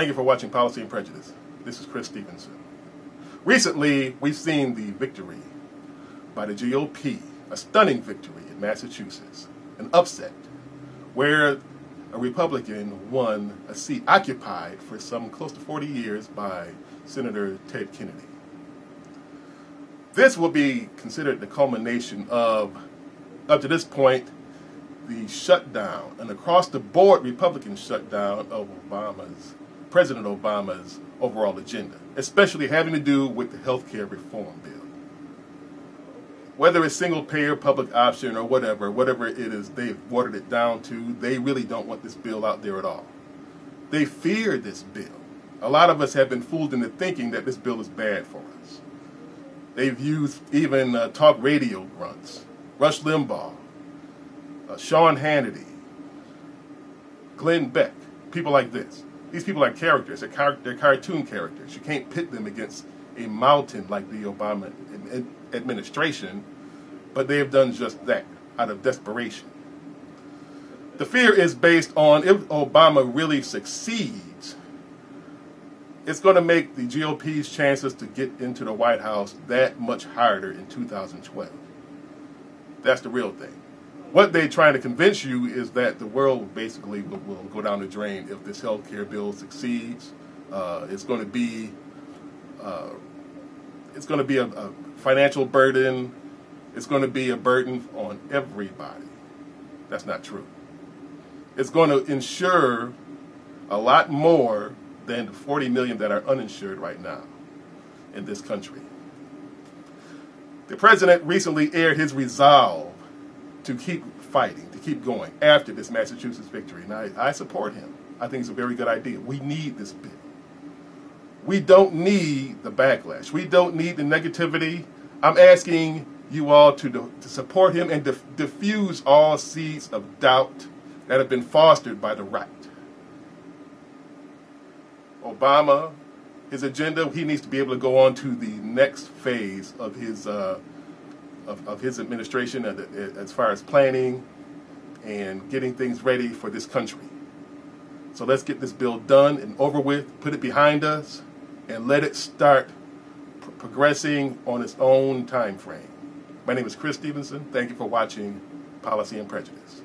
Thank you for watching Policy and Prejudice. This is Chris Stevenson. Recently, we've seen the victory by the GOP, a stunning victory in Massachusetts, an upset, where a Republican won a seat occupied for some close to 40 years by Senator Ted Kennedy. This will be considered the culmination of, up to this point, the shutdown, an across-the-board Republican shutdown of President Obama's overall agenda, especially having to do with the health care reform bill. Whether it's single-payer, public option, or whatever it is they've watered it down to, they really don't want this bill out there at all. They fear this bill. A lot of us have been fooled into thinking that this bill is bad for us. They've used even talk radio grunts, Rush Limbaugh, Sean Hannity, Glenn Beck, people like this. These people are characters. They're cartoon characters. You can't pit them against a mountain like the Obama administration, but they have done just that out of desperation. The fear is based on if Obama really succeeds, it's going to make the GOP's chances to get into the White House that much harder in 2012. That's the real thing. What they're trying to convince you is that the world basically will go down the drain if this health care bill succeeds. It's going to be a financial burden. It's going to be a burden on everybody. That's not true. It's going to insure a lot more than the 40 million that are uninsured right now in this country. The president recently aired his resolve to keep fighting, to keep going after this Massachusetts victory. And I support him. I think it's a very good idea. We need this bill. We don't need the backlash. We don't need the negativity. I'm asking you all to support him and diffuse all seeds of doubt that have been fostered by the right. Obama, his agenda, he needs to be able to go on to the next phase of his administration as far as planning and getting things ready for this country. So let's get this bill done and over with, put it behind us, and let it start progressing on its own time frame. My name is Chris Stevenson. Thank you for watching Policy and Prejudice.